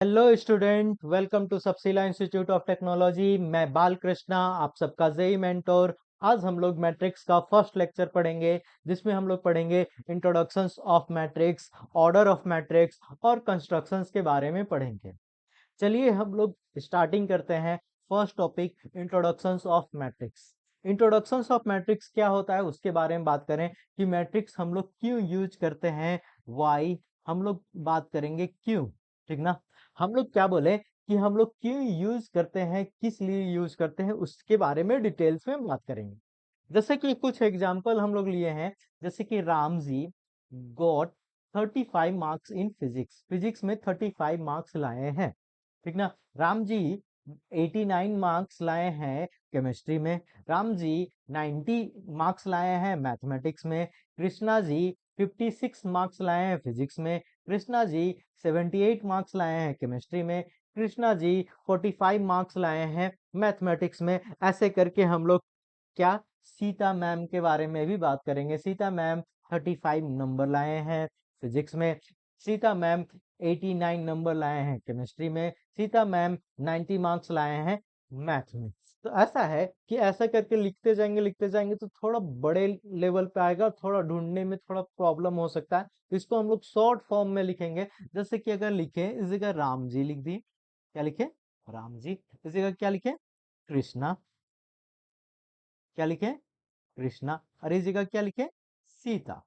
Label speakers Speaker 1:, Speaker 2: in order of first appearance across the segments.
Speaker 1: Hello student, welcome to Sabsila institute of technology. मैं बाल कृष्णा, आप सबका जेई मेंटोर। आज हम लोग मैट्रिक्स का फर्स्ट लेक्चर पढ़ेंगे, जिसमें हम लोग पढ़ेंगे introductions of matrix, order of matrix और कंस्ट्रक्शंस के बारे में पढ़ेंगे। चलिए हम लोग स्टार्टिंग करते हैं। First topic, introductions of matrix. Introductions of matrix क्या होता है उसके बारे में बात करें कि मैट्रिक्स हम लोग क्यों यूज करते हैं। वाई हम लोग बात करेंगे क्यों, ठीक ना। हम लोग क्या बोले कि हम लोग क्यों यूज करते हैं, किस लिए यूज करते हैं, उसके बारे में डिटेल्स में बात करेंगे। जैसे कि कुछ एग्जाम्पल हम लोग लिए हैं, जैसे कि Ram ji got 35 marks in physics. Physics में 35 मार्क्स लाए हैं, ठीक ना। राम जी 89 मार्क्स लाए हैं केमिस्ट्री में। राम जी 90 मार्क्स लाए हैं मैथमेटिक्स में। कृष्णा जी 56 मार्क्स लाए हैं फिजिक्स में। कृष्णा जी 78 मार्क्स लाए हैं केमिस्ट्री में। कृष्णा जी 45 मार्क्स लाए हैं मैथमेटिक्स में। ऐसे करके हम लोग क्या, सीता मैम के बारे में भी बात करेंगे। सीता मैम 35 नंबर लाए हैं फिजिक्स में। सीता मैम 89 नंबर लाए हैं केमिस्ट्री में। सीता मैम 90 मार्क्स लाए हैं मैथ में। तो ऐसा है कि ऐसा करके लिखते जाएंगे तो थोड़ा बड़े लेवल पे आएगा, थोड़ा ढूंढने में थोड़ा प्रॉब्लम हो सकता है। तो इसको हम लोग शॉर्ट फॉर्म में लिखेंगे। जैसे कि अगर लिखे इस जगह राम जी लिख दिए, क्या लिखे, राम जी। इस जगह क्या लिखे, कृष्णा। क्या लिखे, कृष्णा। और इस जगह क्या लिखे, सीता,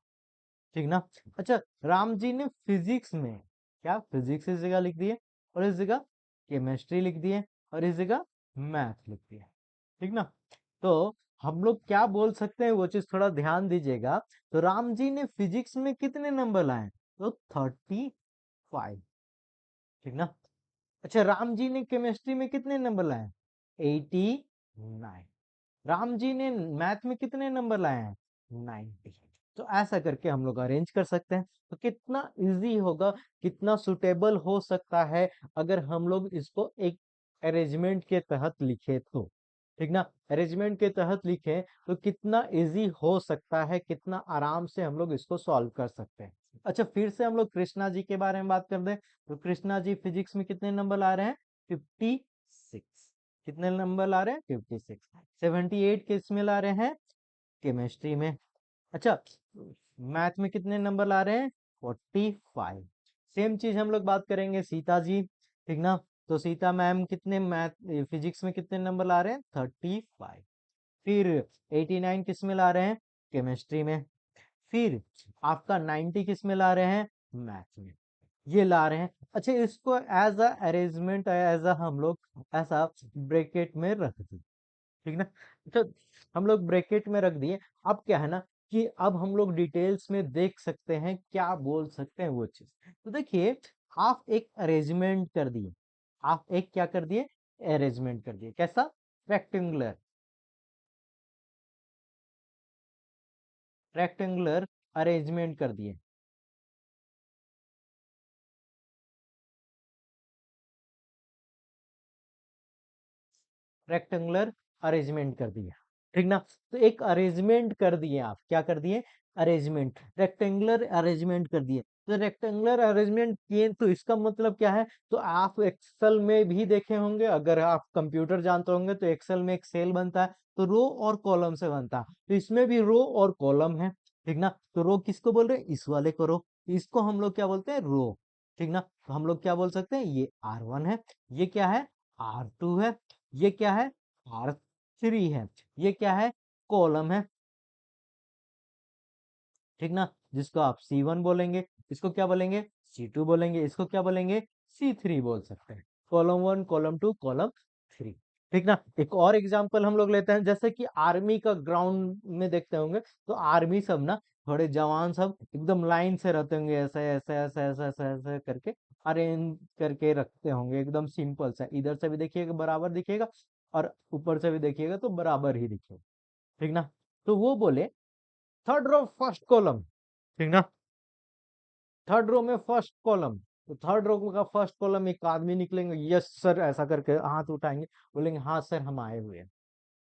Speaker 1: ठीक ना। अच्छा, राम जी ने फिजिक्स में क्या, फिजिक्स इस जगह लिख दिए, और इस जगह केमिस्ट्री लिख दिए, और इस जगह मैथ लिख दिए, ठीक ना। तो हम लोग क्या बोल सकते हैं वो चीज थोड़ा ध्यान दीजिएगा। तो राम जी ने फिजिक्स में कितने नंबर लाए, तो 35, ठीक ना। अच्छा, राम जी ने केमिस्ट्री में कितने नंबर लाए, 89। राम जी ने मैथ में कितने नंबर लाए हैं, 90। तो ऐसा करके हम लोग अरेंज कर सकते हैं। तो कितना इजी होगा, कितना सुटेबल हो सकता है अगर हम लोग इसको एक अरेंजमेंट के तहत लिखे तो, ठीक ना। अरेंजमेंट के तहत लिखे तो कितना इजी हो सकता है, कितना आराम से हम लोग इसको सॉल्व कर सकते हैं। अच्छा, फिर से हम लोग कृष्णा जी के बारे में बात कर दें। तो कृष्णा जी फिजिक्स में कितने नंबर ला रहे हैं, 56। कितने नंबर ला रहे हैं, 56। 78 किस में ला रहे हैं, केमिस्ट्री में। अच्छा, मैथ में कितने नंबर ला रहे हैं, 45। सेम चीज हम लोग बात करेंगे सीता जी, ठीक ना। तो सीता मैम कितने मैथ फिजिक्स में कितने नंबर ला रहे हैं, 35। फिर 89 किस में ला रहे हैं, केमिस्ट्री में। फिर आपका 90 किस में ला रहे हैं, मैथ में, ये ला रहे हैं। अच्छा, इसको as a arrangement, as a हम लोग ऐसा ब्रैकेट में रख दें, ठीक ना। तो हम लोग ब्रैकेट में रख दिए। अब क्या है ना कि अब हम लोग डिटेल्स में देख सकते हैं, क्या बोल सकते हैं वो चीज। तो देखिए, आप एक अरेंजमेंट कर दिए, आप एक क्या कर दिए, अरेंजमेंट कर दिए। कैसा, रेक्टेंगुलर, रेक्टेंगुलर अरेंजमेंट कर दिए। रेक्टेंगुलर अरेंजमेंट कर दिया, ठीक ना। तो एक अरेंजमेंट कर दिए, आप क्या कर दिए, अरेंजमेंट, रेक्टेंगुलर अरेंजमेंट कर दिए। तो रेक्टेंगुलर अरेंजमेंट किए तो इसका मतलब क्या है, तो आप एक्सेल में भी देखे होंगे, अगर आप कंप्यूटर जानते होंगे तो एक्सेल में एक सेल बनता है, तो रो और कॉलम से बनता है। तो इसमें भी रो और कॉलम है, ठीक ना। तो रो किसको बोल रहे हैं, इस वाले को रो, इसको हम लोग क्या बोलते हैं, रो, ठीक ना। तो हम लोग क्या बोल सकते हैं, ये R1 है, ये क्या है, R2 है, ये क्या है, R3 है, ये क्या है, कॉलम है, ठीक ना। जिसको आप C1 बोलेंगे, इसको क्या बोलेंगे, C2 बोलेंगे, इसको क्या बोलेंगे, C3 बोल सकते हैं। कॉलम 1, कॉलम 2, कॉलम 3, ठीक ना। एक और एग्जांपल हम लोग लेते हैं, जैसे कि आर्मी का ग्राउंड में देखते होंगे, तो आर्मी सब ना, थोड़े जवान सब एकदम लाइन से रहते होंगे, ऐसे ऐसे ऐसे ऐसे ऐसे ऐसे करके अरेंज करके रखते होंगे, एकदम सिंपल सा। इधर से भी देखिएगा बराबर दिखेगा, और ऊपर से भी देखिएगा तो बराबर ही दिखेगा, ठीक ना। तो वो बोले थर्ड रो फर्स्ट कॉलम, ठीक ना। थर्ड रो में फर्स्ट कॉलम, तो थर्ड रो का फर्स्ट कॉलम एक आदमी निकलेंगे, यस सर, ऐसा करके हाथ उठाएंगे, बोलेंगे हाँ सर हम आए हुए हैं,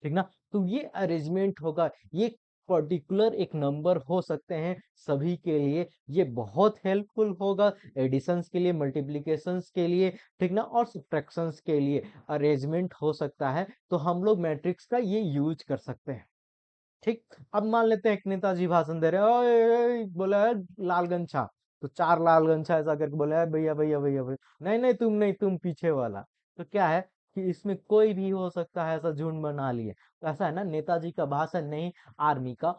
Speaker 1: ठीक ना। तो ये अरेंजमेंट होगा, ये पर्टिकुलर एक नंबर हो सकते हैं सभी के लिए। ये बहुत हेल्पफुल होगा एडिशंस के लिए, मल्टीप्लिकेशंस के लिए, ठीक ना, और सब्ट्रैक्शंस के लिए अरेंजमेंट हो सकता है, तो हम लोग मैट्रिक्स का ये यूज कर सकते हैं। ठीक, अब मान लेते हैं एक नेताजी भाषण दे रहे हैं, ओए, ओए, बोला है लाल गमछा, तो चार लाल गमछा ऐसा करके बोला है, भैया भैया भैया भैया, नहीं नहीं तुम नहीं, तुम पीछे वाला। तो क्या है कि इसमें कोई भी हो सकता है, ऐसा झुंड बना लिए, तो ऐसा है ना, नेताजी का भाषण नहीं, आर्मी का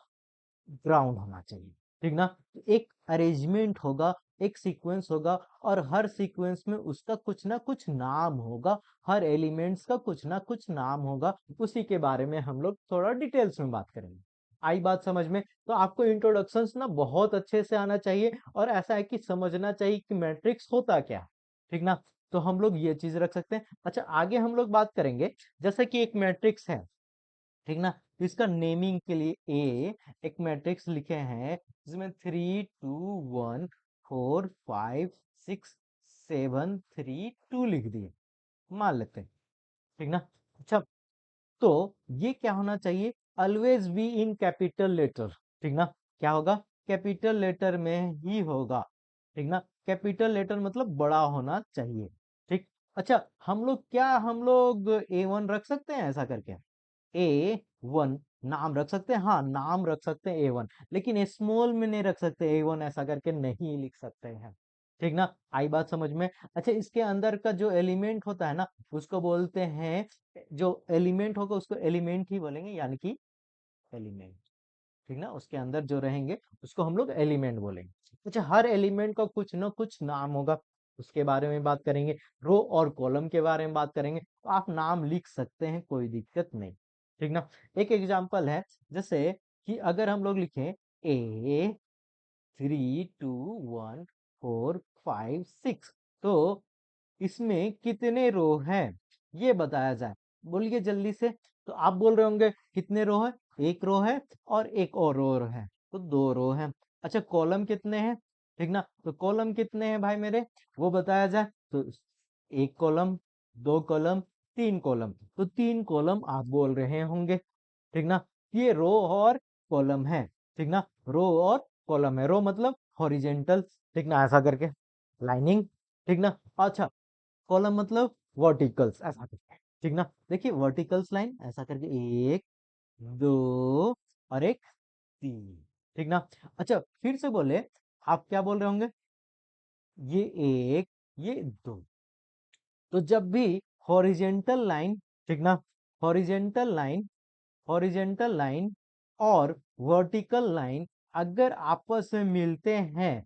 Speaker 1: ग्राउंड होना चाहिए, ठीक ना। तो एक अरेंजमेंट होगा, एक सीक्वेंस होगा, और हर सीक्वेंस में उसका कुछ ना कुछ नाम होगा, हर एलिमेंट्स का कुछ ना कुछ नाम होगा। उसी के बारे में हम लोग थोड़ा डिटेल्स में बात करेंगे। आई बात समझ में? तो आपको इंट्रोडक्शंस ना बहुत अच्छे से आना चाहिए, और ऐसा है कि समझना चाहिए कि मैट्रिक्स होता क्या है, ठीक ना। तो हम लोग ये चीज रख सकते हैं। अच्छा, आगे हम लोग बात करेंगे, जैसे कि एक मैट्रिक्स है, ठीक ना, तो इसका नेमिंग के लिए एक मैट्रिक्स लिखे हैं जिसमें 3 2 1 4 5 6 7 3 2 लिख दिए, मान लेते हैं, ठीक ना। अच्छा, तो ये क्या होना चाहिए, always be in capital letter, ठीक ना। क्या होगा, कैपिटल लेटर में ही होगा, ठीक ना। कैपिटल लेटर मतलब बड़ा होना चाहिए, ठीक। अच्छा, हम लोग A1 रख सकते हैं ऐसा करके, A1 नाम रख सकते हैं, हाँ नाम रख सकते हैं A1, लेकिन स्मॉल में नहीं रख सकते, A1 ऐसा करके नहीं लिख सकते हैं, ठीक ना। आई बात समझ में? अच्छा, इसके अंदर का जो एलिमेंट होता है ना, उसको बोलते हैं, जो एलिमेंट होगा उसको एलिमेंट ही बोलेंगे, यानी कि एलिमेंट, ठीक ना। उसके अंदर जो रहेंगे उसको हम लोग एलिमेंट बोलेंगे। अच्छा, हर एलिमेंट का कुछ ना कुछ नाम होगा, उसके बारे में बात करेंगे। रो और कॉलम के बारे में बात करेंगे, तो आप नाम लिख सकते हैं, कोई दिक्कत नहीं, ठीक ना। एक एग्जांपल है, जैसे कि अगर हम लोग लिखें A 3 2 1 4 5 6, तो इसमें कितने रो हैं ये बताया जाए, बोलिए जल्दी से। तो आप बोल रहे होंगे कितने रो है, एक रो है और एक और रो है, तो दो रो है। अच्छा, कॉलम कितने हैं, ठीक ना, तो कॉलम कितने हैं भाई मेरे, वो बताया जाए। तो एक कॉलम, दो कॉलम, तीन कॉलम, तो तीन कॉलम आप बोल रहे होंगे, ठीक ना। ये रो और कॉलम है, ठीक ना, रो और कॉलम है, रो मतलब हॉरिजेंटल, ठीक ना, ऐसा करके लाइनिंग, ठीक ना। अच्छा, कॉलम मतलब वर्टिकल्स, ऐसा करके, ठीक ना। देखिए वर्टिकल्स लाइन ऐसा करके, एक, दो और एक, तीन, ठीक ना। अच्छा, फिर से बोले, आप क्या बोल रहे होंगे, ये एक, ये दो, तो जब भी हॉरिजेंटल लाइन, ठीक ना, हॉरिजेंटल लाइन, हॉरिजेंटल लाइन और वर्टिकल लाइन अगर आपस में मिलते हैं,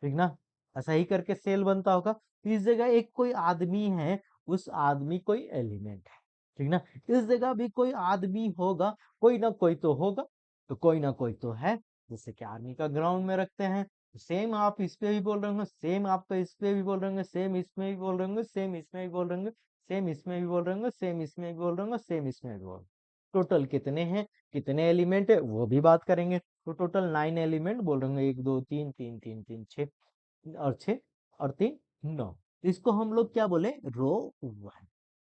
Speaker 1: ठीक ना, ऐसा ही करके सेल बनता होगा, तो इस जगह एक कोई आदमी है, उस आदमी कोई एलिमेंट है, ठीक ना। इस जगह भी कोई आदमी होगा, कोई ना कोई तो होगा, तो कोई ना कोई तो है, जैसे कि आर्मी का ग्राउंड में रखते हैं, सेम आप इस पे भी बोल रहे होंगे, सेम आपका इस पे भी बोल रहे होंगे, सेम इसमें भी बोल रहे होंगे, सेम इसमें भी बोल रहे होंगे, सेम इसमें भी बोल रहे होंगे, सेम इसमें भी बोल रहे होंगे, सेम इसमें भी बोल, टोटल कितने हैं, कितने एलिमेंट है वो भी बात करेंगे। तो टोटल 9 एलिमेंट बोल रहे होंगे, एक दो तीन तीन तीन तीन छः, और छः और तीन, 9। इसको हम लोग क्या बोले, रो 1,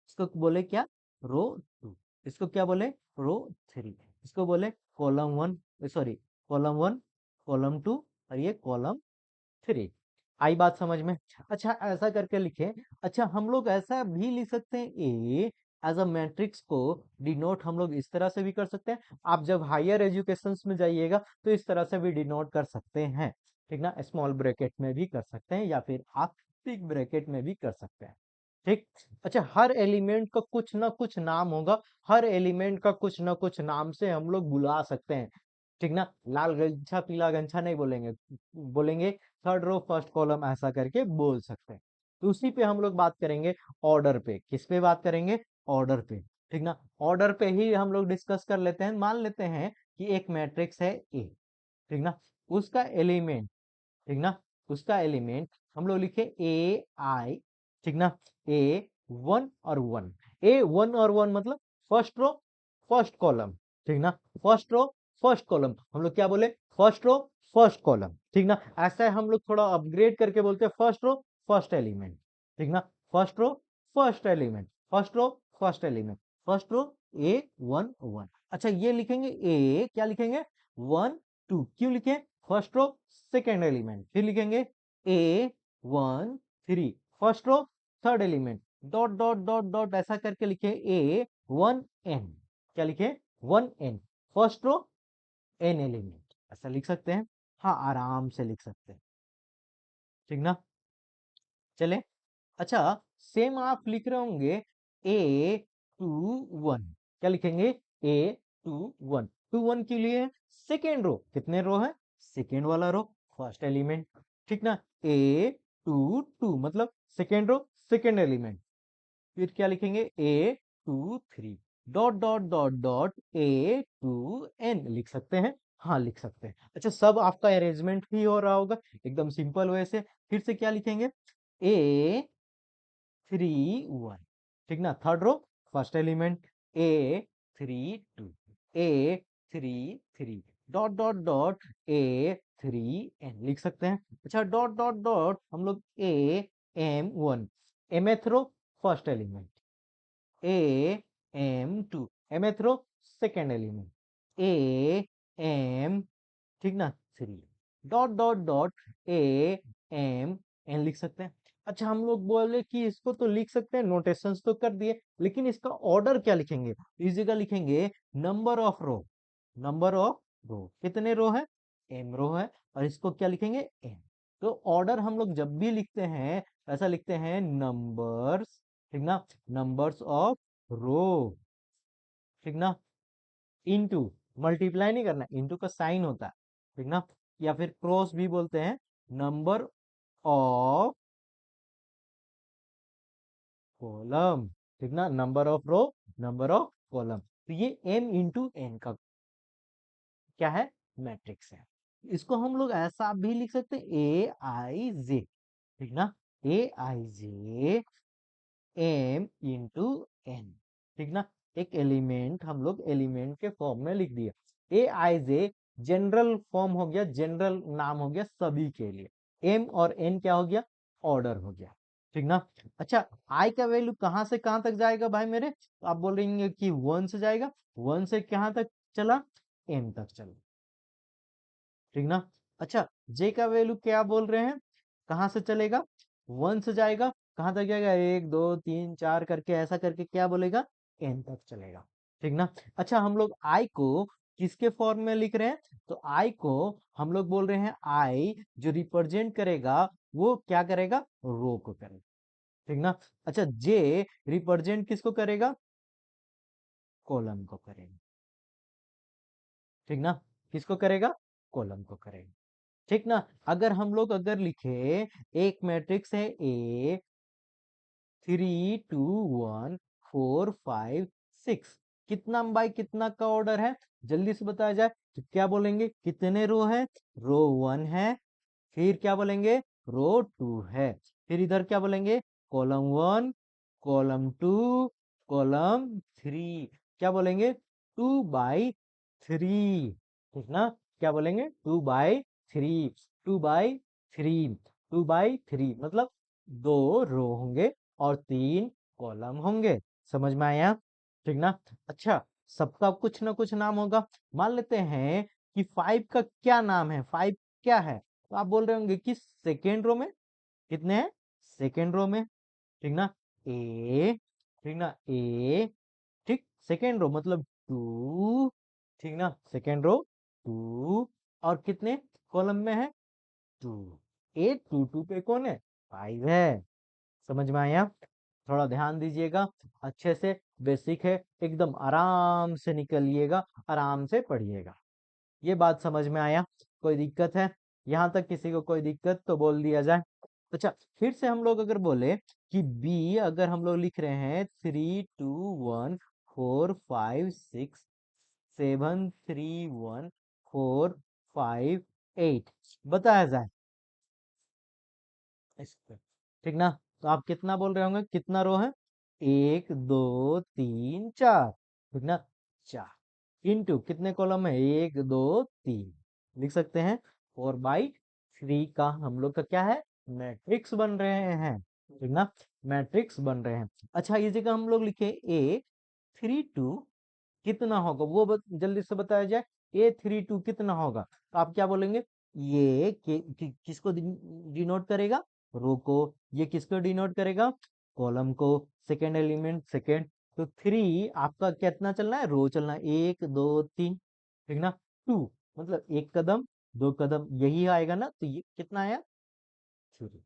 Speaker 1: इसको बोले क्या, रो 2, इसको क्या बोले, रो 3, इसको बोले कॉलम 1, सॉरी कॉलम 1, कॉलम 2, और ये कॉलम 3। आई बात समझ में? अच्छा, ऐसा करके लिखे। अच्छा, हम लोग ऐसा भी लिख सकते हैं, ए एज अ मैट्रिक्स को डिनोट हम लोग इस तरह से भी कर सकते हैं। आप जब हायर एजुकेशन में जाइएगा तो इस तरह से भी डिनोट कर सकते हैं, ठीक ना, स्मॉल ब्रैकेट में भी कर सकते हैं, या फिर आप बिग ब्रैकेट में भी कर सकते हैं, ठीक। अच्छा, हर एलिमेंट का कुछ ना कुछ नाम होगा, हर एलिमेंट का कुछ ना कुछ नाम से हम लोग बुला सकते हैं, ठीक ना। लाल गंछा पीला गंछा नहीं बोलेंगे, बोलेंगे थर्ड रो फर्स्ट कॉलम, ऐसा करके बोल सकते हैं। तो उसी पे हम लोग बात करेंगे, ऑर्डर पे, किस पे बात करेंगे, ऑर्डर पे, ठीक ना। ऑर्डर पे ही हम लोग डिस्कस कर लेते हैं। मान लेते हैं कि एक मैट्रिक्स है ए, ठीक ना, उसका एलिमेंट, ठीक ना, उसका एलिमेंट हम लोग लिखे ए आई, ठीक ना, A 1 और 1, A 1 और 1 मतलब फर्स्ट रो फर्स्ट कॉलम, ठीक ना, फर्स्ट रो फर्स्ट कॉलम, हम लोग क्या बोले, फर्स्ट रो फर्स्ट कॉलम, ठीक ना। ऐसा है, हम लोग थोड़ा अपग्रेड करके बोलते हैं फर्स्ट रो फर्स्ट एलिमेंट, ठीक ना, first row first element, first row first element, first row A 1 1, अच्छा ये लिखेंगे ए, क्या लिखेंगे 1 2, क्यों लिखे फर्स्ट रो सेकेंड एलिमेंट, फिर लिखेंगे A 1 3 first row third element, dot dot dot dot ऐसा करके लिखे ए 1 एन, क्या लिखे 1 n first row n element, ऐसा लिख सकते हैं। हाँ आराम से लिख सकते हैं, ठीक ना। चले अच्छा सेम आप लिख रहे होंगे ए टू वन, क्या लिखेंगे A two one, to one के लिए सेकेंड रो, कितने रो है सेकेंड वाला रो फर्स्ट एलिमेंट, ठीक ना। ए टू टू मतलब सेकेंड रो सेकेंड एलिमेंट, फिर क्या लिखेंगे A two three, dot dot dot dot A two N लिख सकते हैं। हाँ लिख सकते हैं। अच्छा सब आपका अरेंजमेंट ही हो रहा होगा एकदम सिंपल वे से। फिर से क्या लिखेंगे ए थ्री वन, ठीक ना, third row first element A three two, A three three, dot dot dot A three n लिख सकते हैं। अच्छा डॉट डॉट डॉट हम लोग A m one, mth row first element, A m two mth row second element, A m, ठीक ना, three, dot dot dot A m n लिख सकते हैं। अच्छा हम लोग बोले कि इसको तो लिख सकते हैं, नोटेशंस तो कर दिए, लेकिन इसका ऑर्डर क्या लिखेंगे, इसी का लिखेंगे number of row, number of row, कितने रो है एम रो है, और इसको क्या लिखेंगे एम। तो ऑर्डर हम लोग जब भी लिखते हैं ऐसा लिखते हैं नंबर्स, ठीक ना, नंबर्स ऑफ रो, ठीक ना, इनटू, मल्टीप्लाई नहीं करना, इनटू का साइन होता है, ठीक ना, या फिर क्रॉस भी बोलते हैं, नंबर ऑफ कॉलम, ठीक ना, number of row number of column. तो ये m इंटू एन का क्या है मैट्रिक्स है। इसको हम लोग ऐसा भी लिख सकते हैं ए आई जे, ठीक ना, ए I J M into N, ठीक ना, एक एलिमेंट हम लोग एलिमेंट के फॉर्म में लिख दिया। ए आई जे जनरल फॉर्म हो गया, जनरल नाम हो गया सभी के लिए, एम और एन क्या हो गया ऑर्डर हो गया, ठीक ना। अच्छा आई का वैल्यू कहां से कहां तक जाएगा भाई मेरे, तो आप बोल रहे कि वन से जाएगा, वन से कहां तक चला एम तक चला, ठीक ना। अच्छा जे का वैल्यू क्या बोल रहे हैं कहां से चलेगा, वन से जाएगा कहां तक जाएगा, एक दो तीन चार करके ऐसा करके क्या बोलेगा एन तक चलेगा, ठीक ना। अच्छा हम लोग आई को किसके फॉर्म में लिख रहे हैं, तो आई को हम लोग बोल रहे हैं आई जो रिप्रेजेंट करेगा वो क्या करेगा रो को करेगा, ठीक ना। अच्छा जे रिप्रेजेंट किसको करेगा कॉलम को करेगा, ठीक ना, किसको करेगा कॉलम को करेगा, ठीक ना। अगर हम लोग अगर लिखे एक मैट्रिक्स है A three two one four five six, कितना बाई कितना का ऑर्डर है जल्दी से बताया जाए, तो क्या बोलेंगे कितने रो है रो वन है, फिर क्या बोलेंगे रो टू है, फिर इधर क्या बोलेंगे column one column two column three, क्या बोलेंगे टू बाई थ्री, ठीक ना, क्या बोलेंगे two by three, two by three, two by three मतलब दो रो होंगे और तीन कॉलम होंगे, समझ में आया, ठीक ना। अच्छा सबका कुछ ना कुछ नाम होगा, मान लेते हैं कि फाइव का क्या नाम है, फाइव क्या है, तो आप बोल रहे होंगे कि सेकेंड रो में कितने हैं सेकेंड रो में, ठीक ना, ए, ठीक ना ए, ठीक सेकेंड रो मतलब टू, ठीक ना सेकेंड रो टू, और कितने कॉलम में है टू, ए टू टू पे कौन है फाइव है, समझ में आया। थोड़ा ध्यान दीजिएगा अच्छे से, बेसिक है एकदम आराम से निकलिएगा, आराम से पढ़िएगा, ये बात समझ में आया, कोई दिक्कत है यहाँ तक किसी को कोई दिक्कत तो बोल दिया जाए। अच्छा फिर से हम लोग अगर बोले कि बी अगर हम लोग लिख रहे हैं three two one four five six seven three one four five eight बताया जाए इस पे, ठीक ना, तो आप कितना बोल रहे होंगे कितना रो है एक दो तीन चार, ठीक ना, चार इंटू कितने कॉलम है एक दो तीन, लिख सकते हैं फोर बाई थ्री का हम लोग का क्या है मैट्रिक्स बन रहे हैं, ठीक ना, मैट्रिक्स बन रहे हैं। अच्छा इसी का हम लोग लिखे ए थ्री टू कितना होगा वो जल्दी से बताया जाए। A32 कितना होगा, तो आप क्या बोलेंगे, ये किसको डिनोट करेगा, रो को, ये किसको डिनोट करेगा, कॉलम को, सेकेंड एलिमेंट सेकेंड। तो 3 आपका कितना चलना है, रो चलना है, 1 2 3, ठीक ना। 2 मतलब एक कदम, दो कदम, यही आएगा ना, तो ये कितना आया, 3,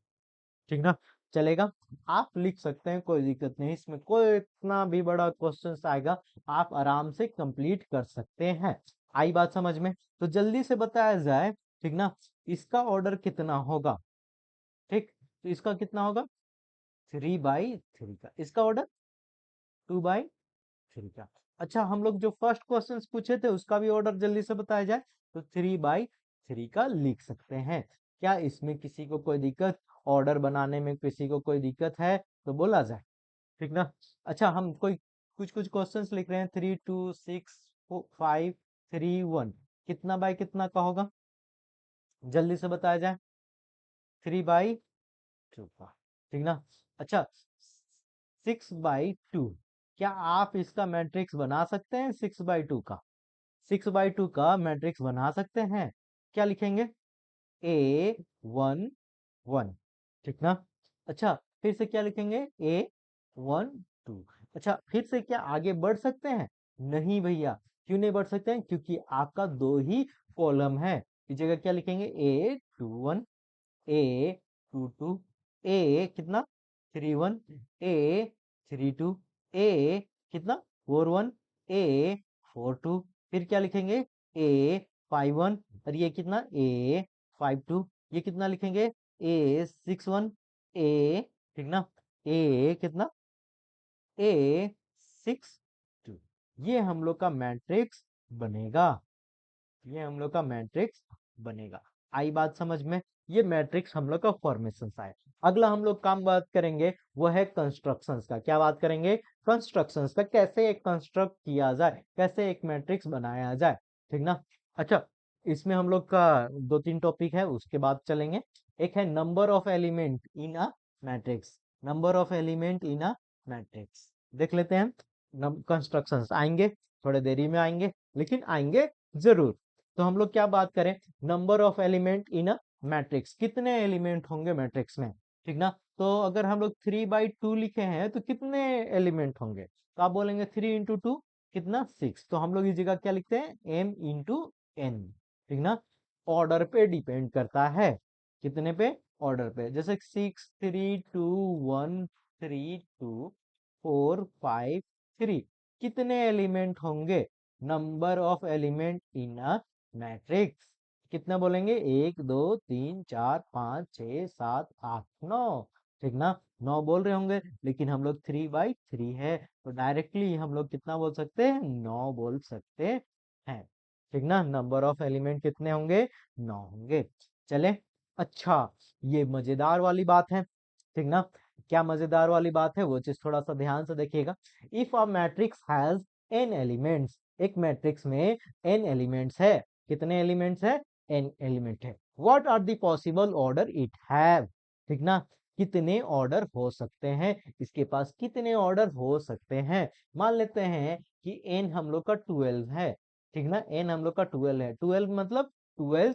Speaker 1: ठीक ना, चलेगा। आप लिख सकते हैं, कोई दिक्कत नहीं, इसमें कोई इतना भी बड़ा क्वेश्चन आएगा आप आराम से कंप्लीट कर सकते हैं। आई बात समझ में, तो जल्दी से बताया जाए, ठीक ना। इसका ऑर्डर कितना होगा, ठीक, तो इसका कितना होगा, 3/3 का, इसका ऑर्डर 2/3 का। अच्छा, हम लोग जो फर्स्ट क्वेश्चन पूछे थे उसका भी ऑर्डर जल्दी से बताया जाए, तो 3/3 का लिख सकते हैं। क्या इसमें किसी को कोई दिक्कत, ऑर्डर बनाने में किसी को कोई दिक्कत है तो बोला जाए, ठीक ना। अच्छा, हम कोई कुछ कुछ क्वेश्चंस लिख रहे हैं, 3 2 6 5 3 1, कितना बाय कितना का होगा, जल्दी से बताया जाए, 3/2 का, ठीक ना। अच्छा, 6/2, क्या आप इसका मैट्रिक्स बना सकते हैं, 6/2 का, 6/2 का मैट्रिक्स बना सकते हैं। क्या लिखेंगे, A1 1, ठीक ना। अच्छा, फिर से क्या लिखेंगे, A1 2। अच्छा, फिर से क्या आगे बढ़ सकते हैं, नहीं भैया, क्यों नहीं बढ़ सकते हैं, क्योंकि आपका दो ही कॉलम है, इस जगह क्या लिखेंगे, A21 A22 A कितना, 31 A32 A कितना, 41 A42, फिर क्या लिखेंगे, A51, और ये कितना, A52, ये कितना लिखेंगे, A61 A, ठीक ना, A कितना, A62, ये हम लोग का मैट्रिक्स बनेगा, ये हम लोग का मैट्रिक्स बनेगा। आई बात समझ में, ये मैट्रिक्स हम लोग का फॉर्मेशन है। अगला हम लोग काम बात करेंगे वो है कंस्ट्रक्शंस का। क्या बात करेंगे, कंस्ट्रक्शंस का, कैसे एक कंस्ट्रक्ट किया जाए, कैसे एक मैट्रिक्स बनाया जाए, ठीक ना। अच्छा, इसमें हम लोग का 2 3 टॉपिक है, उसके बाद चलेंगे। एक है number of element in a matrix, number of element in a matrix, देख लेते हैं। कंस्ट्रक्शंस आएंगे, थोड़े देरी में आएंगे, लेकिन आएंगे जरूर। तो हम लोग क्या बात करें, number of element in a matrix, कितने एलिमेंट होंगे मैट्रिक्स में, ठीक ना। तो अगर हम लोग 3/2 लिखे हैं तो कितने एलिमेंट होंगे, तो आप बोलेंगे 3 × 2 कितना, 6, तो हम लोग इस जगह क्या लिखते हैं, m × n, ठीक ना। ऑर्डर पे डिपेंड करता है, कितने पे, ऑर्डर पे, जैसे 6 3 2 1 3 2 4 5 3, कितने एलिमेंट होंगे, number of element in a matrix, कितना बोलेंगे, 1 2 3 4 5 6 7 8 9, ठीक ना, 9 बोल रहे होंगे, लेकिन हम लोग 3/3 है, तो डायरेक्टली हम लोग कितना बोल सकते हैं, 9 बोल सकते हैं, ठीक ना। नंबर ऑफ एलिमेंट कितने होंगे, 9 होंगे। चले, अच्छा, ये मजेदार वाली बात है, ठीक ना। क्या मजेदार वाली बात है, वो चीज थोड़ा सा ध्यान से देखिएगा। If a matrix has n elements, एक मैट्रिक्स में n एलिमेंट्स है, कितने एलिमेंट्स है, n एलिमेंट है, what are the possible order it have, ठीक ना, कितने ऑर्डर हो सकते हैं, इसके पास कितने ऑर्डर हो सकते हैं। मान लेते हैं कि n हम लोग का 12 है, ठीक ना, n हम लोग का 12 है, 12 मतलब 12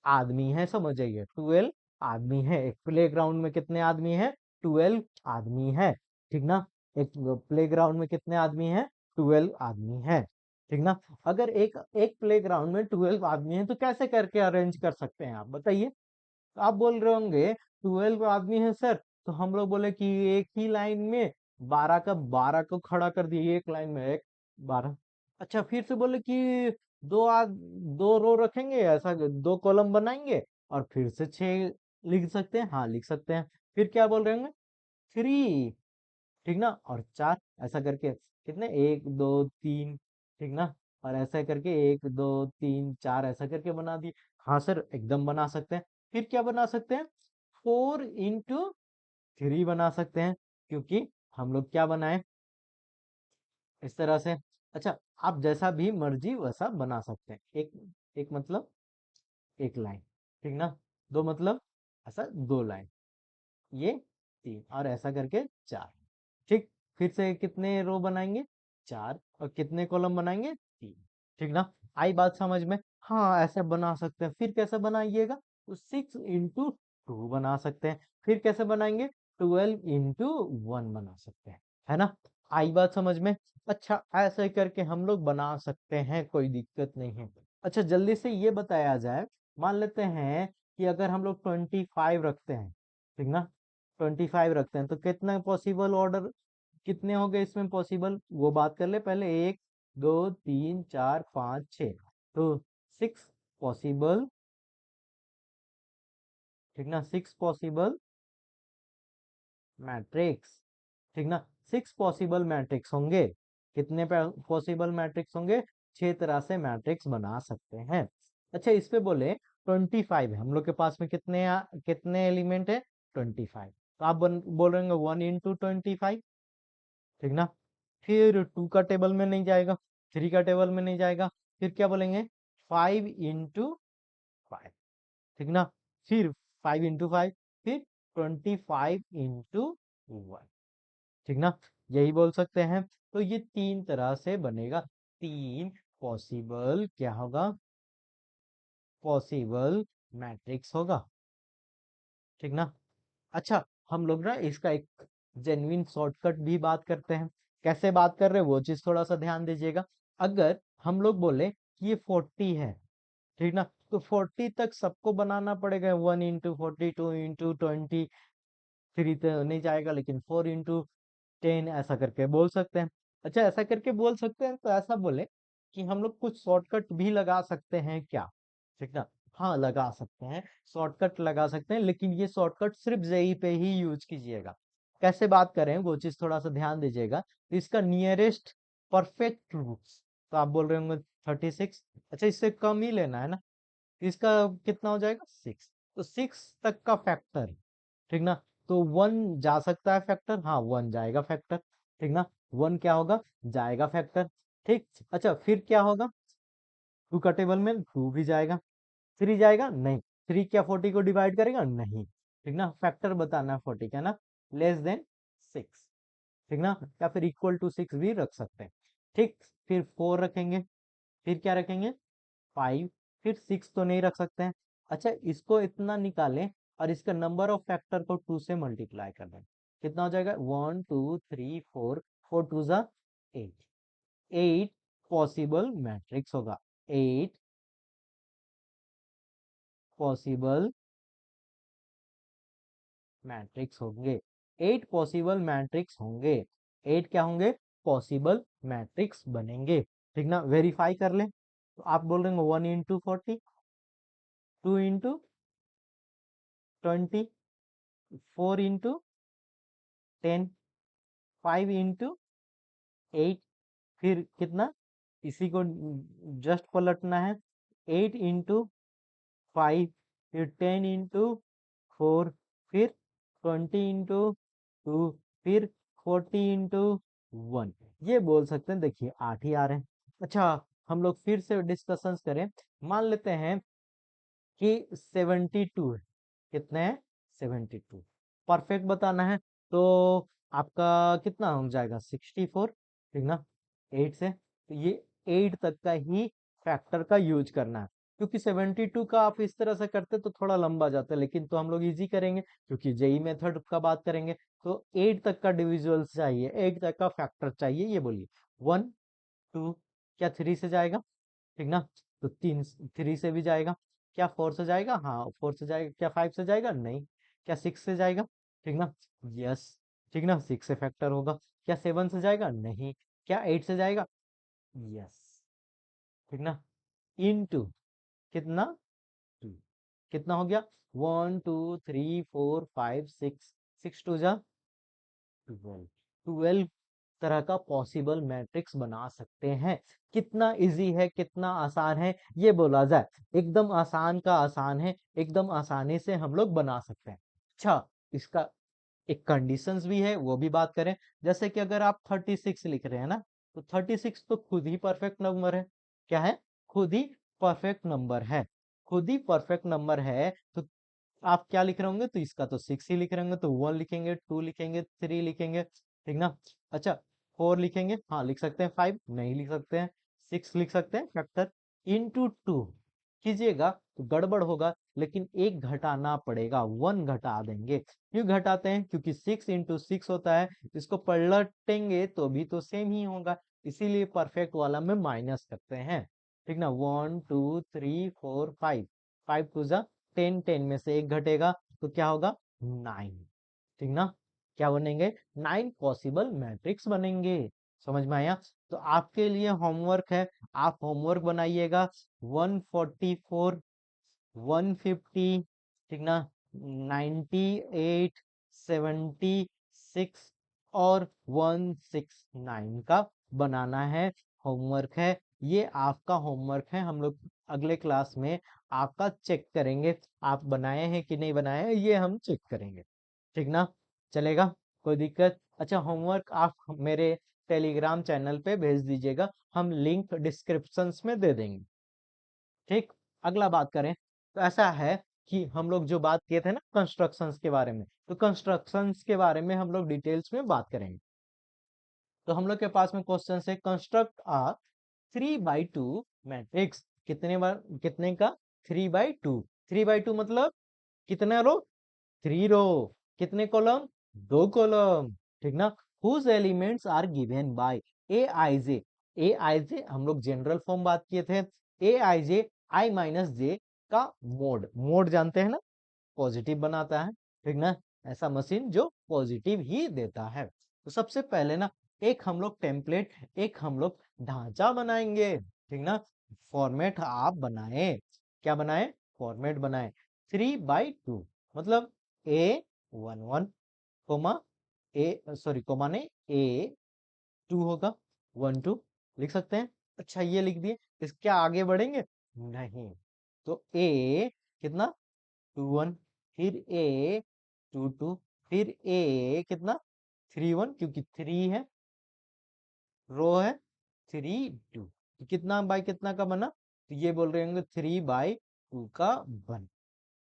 Speaker 1: आदमी है, समझ जाइए, 12 आदमी है, एक प्लेग्राउंड में कितने आदमी है, 12 आदमी है, ठीक ना। एक प्लेग्राउंड में कितने आदमी है, 12 आदमी है, ठीक ना। अगर एक एक प्लेग्राउंड में 12 आदमी है तो कैसे करके अरेंज कर सकते हैं, आप बताइए। तो आप बोल रहे होंगे 12 आदमी है सर, तो हम लोग बोले कि एक ही लाइन में 12 को खड़ा कर दिए, एक लाइन में एक 12। अच्छा, फिर से बोले कि दो रो रखेंगे, ऐसा दो कॉलम बनाएंगे, और फिर से 6 लिख सकते हैं, हाँ लिख सकते हैं। फिर क्या बोल रहे होंगे, 3, ठीक ना, और 4, ऐसा करके कितने, 1 2 3, ठीक ना, और ऐसा करके 1 2 3 4 ऐसा करके बना दिए। हाँ सर, एकदम बना सकते हैं। फिर क्या बना सकते हैं, 4 × 3 बना सकते हैं, क्योंकि हम लोग क्या बनाए, इस तरह से। अच्छा, आप जैसा भी मर्जी वैसा बना सकते हैं, एक एक मतलब एक लाइन, ठीक ना, दो मतलब ऐसा 2 लाइन, ये 3, और ऐसा करके 4, ठीक। फिर से कितने रो बनाएंगे, 4 और कितने कॉलम बनाएंगे 3। ठीक ना, आई बात समझ में? हाँ ऐसे बना सकते हैं। फिर कैसे बनाइएगा, तो 6 into 2 बना सकते हैं। फिर कैसे बनाएंगे, 12 into 1 बना सकते हैं, है ना। आई बात समझ में? अच्छा ऐसे करके हम लोग बना सकते हैं, कोई दिक्कत नहीं है। अच्छा जल्दी से ये बताया जाए, मान लेते हैं कि अगर हम लोग 25 रखते हैं, ठीक ना, 25 रखते हैं तो कितना पॉसिबल ऑर्डर, कितने हो गए इसमें पॉसिबल, वो बात कर ले पहले। 1 2 3 4 5 6, तो 6 पॉसिबल, ठीक ना, 6 पॉसिबल मैट्रिक्स, ठीक ना, 6 पॉसिबल मैट्रिक्स होंगे। कितने पॉसिबल मैट्रिक्स होंगे, 6 तरह से मैट्रिक्स बना सकते हैं। अच्छा इस पे बोले 25 है हम लोग के पास में, कितने एलिमेंट है, 25। तो आप बोल रहे 1 into 25, ठीक ना। फिर 2 का टेबल में नहीं जाएगा, 3 का टेबल में नहीं जाएगा, फिर क्या बोलेंगे, 5 into 5, ठीक ना। फिर 5 into 5, फिर 25 into 1, ठीक ना, यही बोल सकते हैं। तो ये 3 तरह से बनेगा, 3 पॉसिबल क्या होगा, पॉसिबल मैट्रिक्स होगा, ठीक ना। अच्छा हम लोग ना इसका एक जेन्युइन शॉर्टकट भी बात करते हैं। कैसे बात कर रहे हैं वो चीज थोड़ा सा ध्यान दीजिएगा। अगर हम लोग बोले कि ये 40 है, ठीक ना, तो 40 तक सबको बनाना पड़ेगा, 1 into 40, 2 into 20, 3 तो नहीं जाएगा, लेकिन 4 into 10 ऐसा करके बोल सकते हैं। अच्छा ऐसा करके बोल सकते हैं, तो ऐसा बोले कि हम लोग कुछ शॉर्टकट भी लगा सकते हैं क्या, ठीक ना। हाँ लगा सकते हैं, शॉर्टकट लगा सकते हैं, लेकिन ये शॉर्टकट सिर्फ जेई पे ही यूज कीजिएगा। कैसे बात करें वो चीज थोड़ा सा ध्यान दीजिएगा। तो इसका नियरेस्ट परफेक्ट रूट्स, तो आप बोल रहे होंगे 36, अच्छा इससे कम ही लेना है ना, तो इसका कितना हो जाएगा 6, तो 6 तक का फैक्टर, ठीक ना। तो 1 जा सकता है फैक्टर, हाँ 1 जाएगा फैक्टर, ठीक ना, 1 क्या होगा, जाएगा फैक्टर, ठीक। अच्छा फिर क्या होगा, 2 का टेबल में 2 भी जाएगा, 3 जाएगा नहीं, 3 क्या 40 को डिवाइड करेगा नहीं, ठीक ना, फैक्टर बताना है 40 का ना, लेस देन 6, ठीक ना, या फिर इक्वल टू 6 भी रख सकते हैं, ठीक। फिर 4 रखेंगे, फिर क्या रखेंगे 5, फिर 6 तो नहीं रख सकते हैं। अच्छा इसको इतना निकालें और इसका नंबर ऑफ फैक्टर को 2 से मल्टीप्लाई कर दें, कितना हो जाएगा 1 2 3 4, 4 2 8, 8 पॉसिबल मैट्रिक्स होगा, 8 पॉसिबल मैट्रिक्स होंगे, 8 पॉसिबल मैट्रिक्स होंगे, 8 क्या होंगे, पॉसिबल मैट्रिक्स बनेंगे, ठीक ना। वेरीफाई कर लें, तो आप बोल रहे हैं 1 into 40, 2 into 20, 4 into 10, 5 into 8, फिर कितना, इसी को जस्ट पलटना है, 8 into 5, फिर 10 into 4, फिर 20 into 2, फिर 40 into 1, ये बोल सकते हैं। देखिए 8 ही आ रहे हैं। अच्छा हम लोग फिर से डिस्कशन करें, मान लेते हैं कि 72 है, कितने हैं 72, परफेक्ट बताना है, तो आपका कितना हो जाएगा 64, ठीक ना, 8 से, तो ये 8 तक का ही फैक्टर का यूज करना है। क्योंकि 72 का आप इस तरह से करते तो थोड़ा लंबा जाता है, लेकिन तो हम लोग इजी करेंगे क्योंकि जेई मेथड का बात करेंगे। तो 8 तक का डिविजुअल चाहिए, 8 तक का फैक्टर चाहिए, ये बोलिए 1 2, क्या 3 से जाएगा, ठीक ना, तो 3 से भी जाएगा, क्या 4 से जाएगा, हाँ 4 से जाएगा, क्या 5 से जाएगा नहीं, क्या 6 से जाएगा, ठीक ना, यस, ठीक ना, 6 से फैक्टर होगा, क्या 7 से जाएगा नहीं, क्या 8 से जाएगा, यस, ठीक ना, इनटू कितना 2, कितना हो गया 1 2 3 4 5 6, 6 2 जा 12, 12 तरह का पॉसिबल मैट्रिक्स बना सकते हैं। कितना इजी है, कितना आसान है, ये बोला जाए एकदम आसान का आसान है, एकदम आसानी से हम लोग बना सकते हैं। अच्छा इसका एक कंडीशंस भी है, वो भी बात करें। जैसे कि अगर आप 36 लिख रहे हैं ना, तो 36 तो खुद ही परफेक्ट नंबर है, क्या है, खुद ही परफेक्ट नंबर है, खुद ही परफेक्ट नंबर है। तो आप क्या लिख रहे होंगे, तो इसका तो 6 ही लिख रहे होंगे, तो 1 लिखेंगे, 2 लिखेंगे, 3 लिखेंगे, ठीक ना। अच्छा 4 लिखेंगे, हाँ लिख सकते हैं, 5 नहीं लिख सकते हैं, 6 लिख सकते हैं फैक्टर, इंटू 2 कीजिएगा तो गड़बड़ होगा, लेकिन एक घटाना पड़ेगा, 1 घटा देंगे। क्यों घटाते हैं? क्योंकि 6 इंटू 6 होता है, इसको पलटेंगे तो भी तो सेम ही होगा, इसीलिए परफेक्ट वाला में माइनस करते हैं। ठीक ना, 1 2 3 4 5, 5 टू जा 10, 10 में से एक घटेगा तो क्या होगा? 9। ठीक ना, क्या बनेंगे? 9 पॉसिबल मैट्रिक्स बनेंगे। समझ में आया? तो आपके लिए होमवर्क है, आप होमवर्क बनाइएगा। 144, 150, ठीक ना, 98, 76 और 169 का बनाना है, होमवर्क है ये। आपका होमवर्क है, हम लोग अगले क्लास में आपका चेक करेंगे, आप बनाए हैं कि नहीं बनाए हैं, ये हम चेक करेंगे। ठीक ना, चलेगा? कोई दिक्कत? अच्छा, होमवर्क आप मेरे टेलीग्राम चैनल पे भेज दीजिएगा, हम लिंक डिस्क्रिप्शंस में दे देंगे। ठीक, अगला बात करें तो ऐसा है कि हम लोग जो बात किए थे ना कंस्ट्रक्शंस के बारे में, तो कंस्ट्रक्शंस के बारे में हम लोग डिटेल्स में बात करेंगे। तो हम लोग के पास में क्वेश्चन है, कंस्ट्रक्ट आ 3/2 मैट्रिक्स। कितने बार, कितने का? 3/2। 3/2 मतलब कितने रो? 3 रो। कितने कॉलम? 2 कॉलम। ठीक ना, whose elements are given by A I J. A I J हम लोग जनरल फॉर्म बात किए थे, ए आई जे आई माइनस जे का मोड। मोड जानते हैं ना, पॉजिटिव बनाता है। ठीक ना, ऐसा मशीन जो पॉजिटिव ही देता है। तो सबसे पहले ना एक हम लोग टेम्पलेट, एक हम लोग ढांचा बनाएंगे। ठीक ना, फॉर्मेट आप बनाए, क्या बनाए? फॉर्मेट बनाए। 3/2 मतलब A11 कोमा ए, सॉरी कोमा नहीं, A2 होगा, 1 2 लिख सकते हैं। अच्छा ये लिख दिए, इसके आगे बढ़ेंगे नहीं, तो A कितना? 2 1, फिर A 2 2, फिर A कितना? 3 1, क्योंकि 3 है, रो है 3 2, तो कितना बाई कितना का बना? तो ये बोल रहे होंगे 3/2 का बन,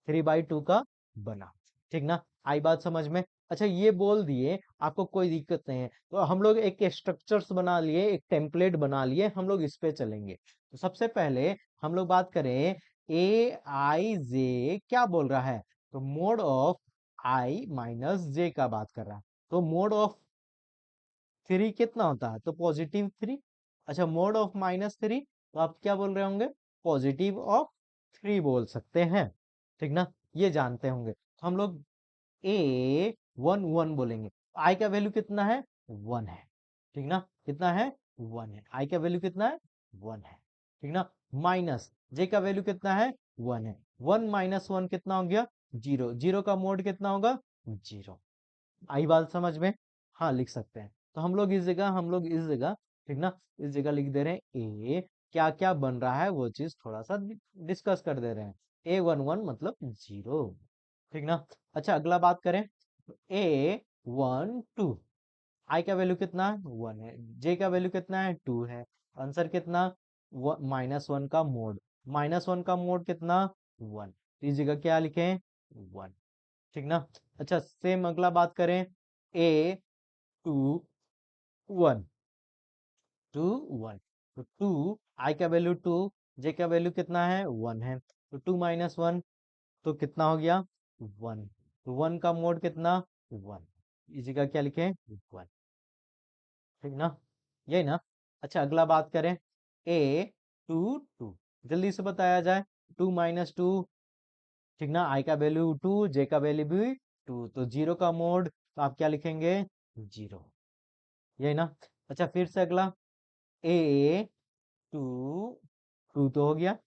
Speaker 1: 3/2 का बना। ठीक ना, आई बात समझ में? अच्छा ये बोल दिए, आपको कोई दिक्कत नहीं है, तो हम लोग एक स्ट्रक्चर्स बना लिए, एक टेम्पलेट बना लिए, हम लोग इस पे चलेंगे। तो सबसे पहले हम लोग बात करें, ए आई जे क्या बोल रहा है? तो मोड ऑफ आई माइनस जे का बात कर रहा है। तो मोड ऑफ 3 कितना होता है? तो पॉजिटिव 3। अच्छा, मोड ऑफ -3, तो आप क्या बोल रहे होंगे? पॉजिटिव ऑफ 3 बोल सकते हैं। ठीक ना, ये जानते होंगे। तो हम लोग A11 बोलेंगे, आई का वैल्यू कितना है? 1 है। ठीक ना, कितना है? 1 है। आई का वैल्यू कितना है? 1 है। ठीक ना, माइनस जे का वैल्यू कितना है? 1 है। 1 - 1 कितना हो गया? 0। 0 का मोड कितना होगा? 0। आई बात समझ में? हाँ लिख सकते हैं। तो हम लोग इस जगह, हम लोग इस जगह, ठीक ना, इस जगह लिख दे रहे हैं ए, क्या क्या बन रहा है वो चीज थोड़ा सा डिस्कस कर दे रहे हैं। A11 मतलब 0। ठीक ना, अच्छा अगला बात करें, A12 आई का वैल्यू कितना है? 1 है। जे का वैल्यू कितना है? 2 है। आंसर कितना? -1 का मोड। -1 का मोड कितना? 1। तो इस जगह क्या लिखें? 1। ठीक ना, अच्छा सेम अगला बात करें, A21, 2 1, तो 2, आई का वैल्यू 2, जे का वैल्यू कितना है? 1 है। तो 2 - 1 तो कितना हो गया? 1। तो 1 का मोड कितना? 1। इसी का क्या लिखें? 1। ठीक ना, यही ना। अच्छा अगला बात करें, A22, जल्दी से बताया जाए। 2 - 2, ठीक ना, आई का वैल्यू 2, जे का वैल्यू भी 2, तो 0 का मोड, तो आप क्या लिखेंगे? 0। यही ना। अच्छा फिर से अगला, A22 तो हो गया,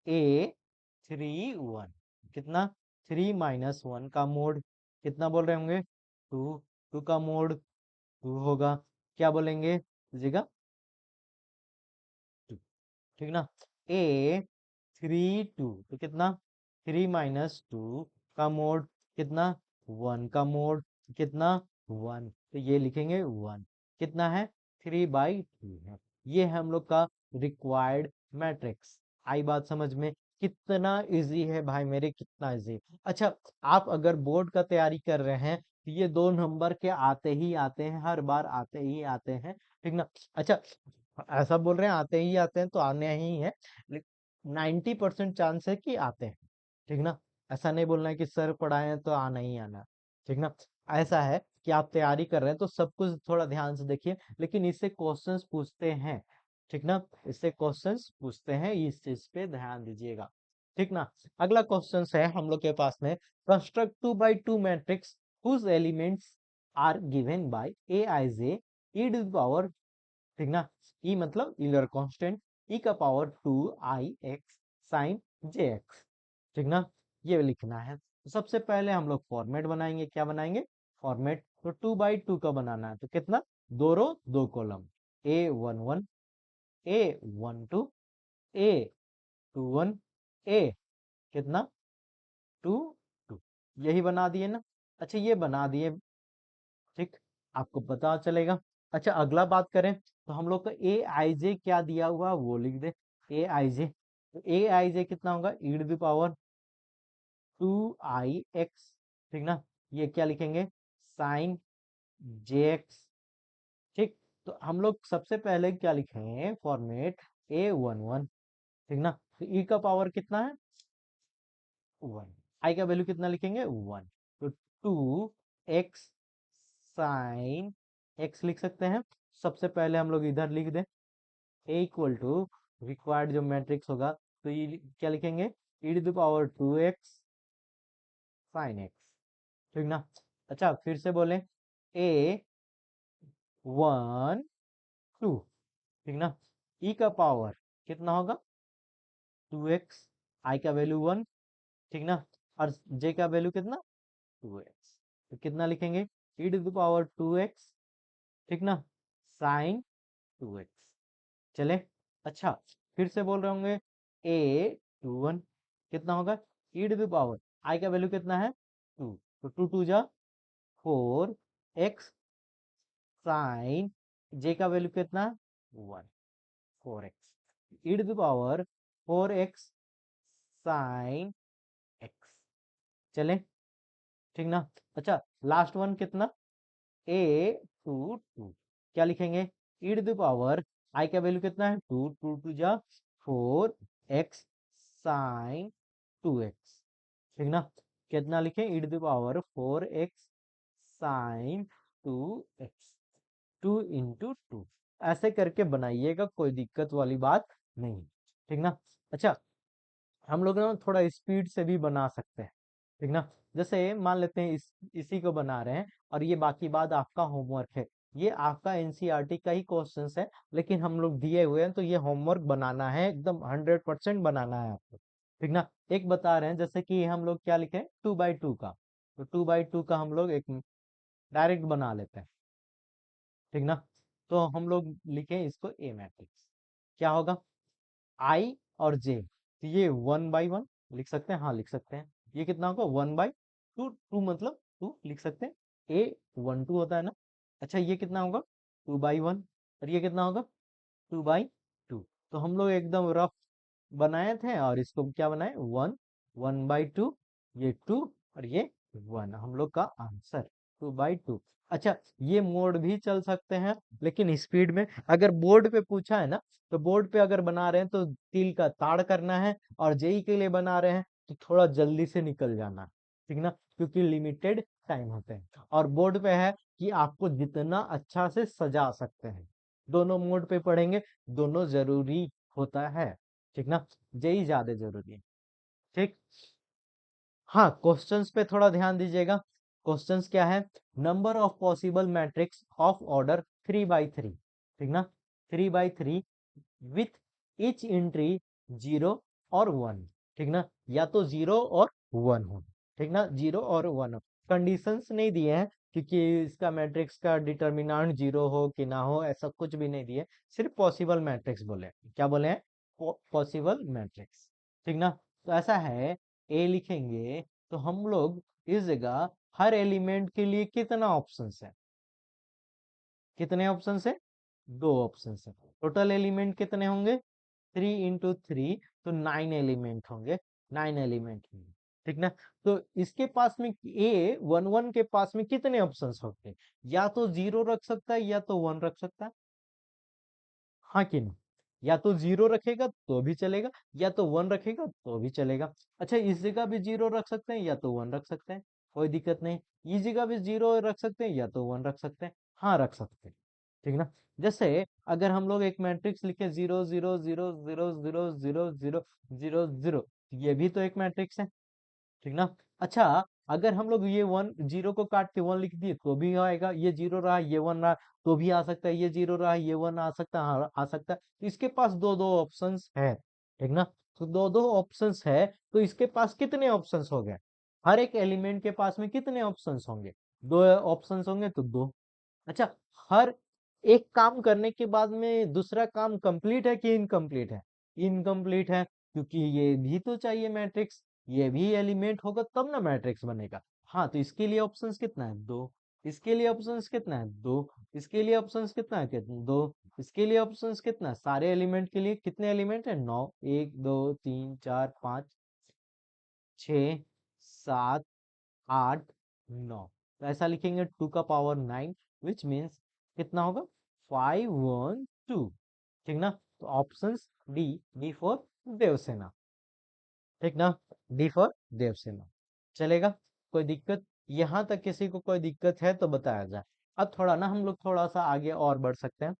Speaker 1: A31 कितना? 3 - 1 का मोड, कितना बोल रहे होंगे? 2। 2 का मोड 2 होगा, क्या बोलेंगे जगह? 2। ठीक ना, A32 तो कितना? 3 - 2 का मोड कितना? 1 का मोड कितना? 1, तो ये लिखेंगे 1। कितना है? 3/2 है। ये है हम लोग का रिक्वायर्ड मैट्रिक्स। आई बात समझ में? कितना इजी है भाई मेरे, कितना इजी। अच्छा, आप अगर बोर्ड का तैयारी कर रहे हैं तो ये 2 नंबर के आते ही आते हैं, हर बार आते ही आते हैं, ठीक ना। अच्छा, ऐसा बोल रहे हैं आते ही आते हैं तो आने ही है, लेकिन 90% चांस है कि आते हैं, ठीक ना। ऐसा नहीं बोलना है कि सर पढ़ाए हैं तो आना ही आना, ठीक ना। ऐसा है कि आप तैयारी कर रहे हैं तो सब कुछ थोड़ा ध्यान से देखिए, लेकिन इससे क्वेश्चंस पूछते हैं, ठीक ना। इससे क्वेश्चंस पूछते हैं, इस चीज पे ध्यान दीजिएगा, ठीक ना। अगला क्वेश्चन है हम लोग के पास में, construct 2 by 2 matrix whose elements are given by aij e to the power, ठीक ना। ई मतलब यूलर कांस्टेंट, ई का पावर 2ix साइन jx, ठीक ना। ये लिखना है, तो सबसे पहले हम लोग फॉर्मेट बनाएंगे, क्या बनाएंगे, फॉर्मेट। तो 2 by 2 का बनाना है, तो कितना, 2 रो 2 column, A11 A12 A21 A कितना 2 2, यही बना दिए ना। अच्छा ये बना दिए, ठीक, आपको पता चलेगा। अच्छा अगला बात करें तो हम लोग का ए आई जे क्या दिया हुआ वो लिख दे, ए आई जे, तो ए आई जे कितना होगा, ई टू द पावर 2ix, ठीक ना। ये क्या लिखेंगे, साइन jx, ठीक। तो हम लोग सबसे पहले क्या लिखेंगे, फॉर्मेट A11, ठीक ना। तो ई का पावर कितना है 1, आई का वैल्यू कितना लिखेंगे 1, तो 2x साइन x लिख सकते हैं। सबसे पहले हम लोग इधर लिख दें, a इक्वल टू रिक्वायर्ड जो मैट्रिक्स होगा, तो ये क्या लिखेंगे, e to the power 2x sine x, ठीक ना। अच्छा फिर से बोलें, A12, ठीक ना। e का पावर कितना होगा 2x, i का वैल्यू 1, ठीक ना, और j का वैल्यू कितना 2x, तो कितना लिखेंगे, e to the power 2x, ठीक ना, साइन 2x, चले। अच्छा फिर से बोल रहे होंगे, A21 कितना होगा, e to the power i का वैल्यू कितना है 2, तो 2 2 जा 4x साइन j का वैल्यू कितना 1, 4x e to the power 4x sine x, चले, ठीक ना। अच्छा लास्ट वन कितना, A22 क्या लिखेंगे, e to the power i का वैल्यू कितना है 2, 2 2 जा 4x साइन 2x, ठीक ना। कितना लिखें, e to the power 4x sine 2x, 2 into 2, ऐसे करके बनाइएगा, कोई दिक्कत वाली बात नहीं, ठीक ना। अच्छा हम लोग ना थोड़ा स्पीड से भी बना सकते हैं, ठीक ना। जैसे मान लेते हैं इसी को बना रहे हैं, और ये बाकी बात आपका होमवर्क है, ये आपका एनसीईआरटी का ही क्वेश्चंस है, लेकिन हम लोग दिए हुए हैं तो ये होमवर्क बनाना है, एकदम 100% बनाना है आपको, ठीक ना। एक बता रहे हैं, जैसे कि हम लोग क्या लिखे 2 by 2 का, तो 2 by 2 का हम लोग एक डायरेक्ट बना लेते हैं, ठीक ना। तो हम लोग लिखें इसको ए मैट्रिक्स, क्या होगा, आई और जे, तो ये 1 by 1 लिख सकते हैं, हाँ लिख सकते हैं। ये कितना होगा 1 by 2, 2 मतलब 2 लिख सकते हैं, A12 होता है ना। अच्छा ये कितना होगा 2 by 1, और ये कितना होगा 2 by 2, तो हम लोग एकदम रफ बनाए थे, और इसको क्या बनाए 1, 1 by 2, ये 2 और ये 1, हम लोग का आंसर 2 by 2। अच्छा ये मोड भी चल सकते हैं, लेकिन स्पीड में, अगर बोर्ड पे पूछा है ना, तो बोर्ड पे अगर बना रहे हैं तो तिल का ताड़ करना है, और जेई के लिए बना रहे हैं तो थोड़ा जल्दी से निकल जाना है, ठीक ना, क्योंकि लिमिटेड टाइम होते हैं, और बोर्ड पे है कि आपको जितना अच्छा से सजा सकते हैं, दोनों मोड पे पढ़ेंगे, दोनों जरूरी होता है, ठीक ना, जेई ज्यादा जरूरी है, ठीक। हाँ क्वेश्चंस पे थोड़ा ध्यान दीजिएगा, क्वेश्चंस क्या है, number of possible matrix of order 3 by 3, ठीक ना, 3 by 3 विथ ईच एंट्री 0 और 1, ठीक ना, या तो 0 और 1 हो, ठीक ना, 0 और 1 हो, कंडीशंस नहीं दिए हैं, क्योंकि इसका मैट्रिक्स का डिटर्मिनेंट 0 हो कि ना हो, ऐसा कुछ भी नहीं दिए, सिर्फ पॉसिबल मैट्रिक्स बोले, क्या बोले हैं, पॉसिबल मैट्रिक्स, ठीक ना। तो ऐसा है, ए लिखेंगे तो हम लोग इस जगह हर एलिमेंट के लिए कितना ऑप्शन है, कितने ऑप्शन है, 2 ऑप्शन है, टोटल एलिमेंट कितने होंगे 3 इंटू 3, तो 9 एलिमेंट होंगे, 9 एलिमेंट होंगे, ठीक ना। तो इसके पास में ए वन वन के पास में कितने ऑप्शंस होते हैं? या तो जीरो रख सकता है या तो वन रख सकता है, हाँ कि नहीं? या तो जीरो रखेगा तो भी चलेगा, या तो वन रखेगा तो भी चलेगा। अच्छा, इस जगह भी जीरो रख सकते हैं या तो वन रख सकते हैं, कोई दिक्कत नहीं। इस जगह भी जीरो रख सकते हैं या तो वन रख सकते हैं, हाँ रख सकते हैं। ठीक ना। जैसे अगर हम लोग एक मैट्रिक्स लिखे 0 0 0 0 0 0 0 0 0, ये भी तो एक मैट्रिक्स है। ठीक ना। अच्छा, अगर हम लोग ये वन जीरो को काट के वन लिख दिए तो भी आएगा, ये जीरो रहा ये वन रहा तो भी आ सकता है, ये जीरो रहा ये वन आ सकता है, हाँ, आ सकता है। तो इसके पास दो दो ऑप्शंस है। ठीक ना। तो दो दो ऑप्शंस है, तो इसके पास कितने ऑप्शंस हो गए? हर एक एलिमेंट के पास में कितने ऑप्शंस होंगे? दो ऑप्शंस होंगे तो दो। अच्छा, हर एक काम करने के बाद में दूसरा काम कंप्लीट है कि इनकम्प्लीट है? इनकम्प्लीट है, क्योंकि ये भी तो चाहिए मैट्रिक्स, ये भी एलिमेंट होगा तब ना मैट्रिक्स बनेगा। हाँ, तो इसके लिए ऑप्शंस कितना है? दो। इसके लिए ऑप्शंस कितना है? दो। इसके लिए ऑप्शंस कितना है? कितना? दो। इसके लिए ऑप्शंस कितना है? सारे एलिमेंट के लिए कितने एलिमेंट है? नौ। एक दो तीन चार पाँच छ सात आठ नौ। तो ऐसा लिखेंगे 2 का पावर 9, विच मीन्स कितना होगा? 5 1 2। ठीक ना। तो options D, D for Devsena. ठीक ना। D for Devsena. चलेगा? कोई दिक्कत? यहां तक किसी को कोई दिक्कत है तो बताया जाए। अब थोड़ा ना हम लोग थोड़ा सा आगे और बढ़ सकते हैं।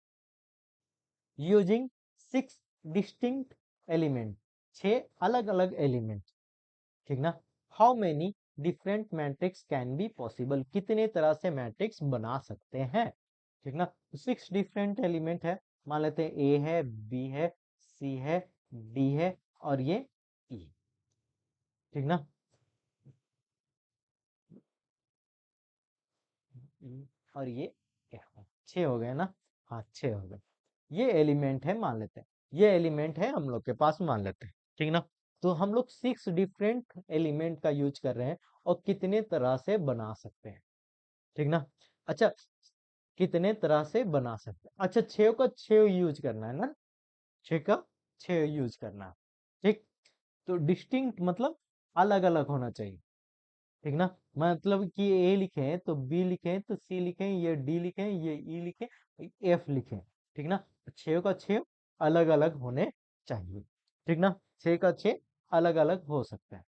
Speaker 1: यूजिंग 6 डिस्टिंक्ट एलिमेंट, 6 अलग अलग एलिमेंट। ठीक ना। How many different matrix can be possible, कितने तरह से मैट्रिक्स बना सकते हैं? ठीक ना। 6 डिफरेंट एलिमेंट है, मान लेते हैं ए है, बी है, सी है, डी है और ये ई। ठीक ना। और ये F है। 6 हो गए ना? हाँ, 6 हो गए। ये एलिमेंट है मान लेते हैं, ये एलिमेंट है हम लोग के पास मान लेते हैं। ठीक ना। तो हम लोग 6 डिफरेंट एलिमेंट का यूज कर रहे हैं और कितने तरह से बना सकते हैं। ठीक ना। अच्छा, कितने तरह से बना सकते हैं? अच्छा, 6 का 6 यूज करना है ना, 6 का 6 यूज करना है। ठीक। तो डिस्टिंक्ट मतलब अलग अलग होना चाहिए। ठीक ना। मतलब कि ए लिखे तो बी लिखे तो सी लिखे, ये डी लिखे, ये ई लिखे, एफ लिखे। ठीक ना। 6 का 6 अलग अलग होने चाहिए। ठीक ना। 6 का 6 अलग अलग हो सकते हैं।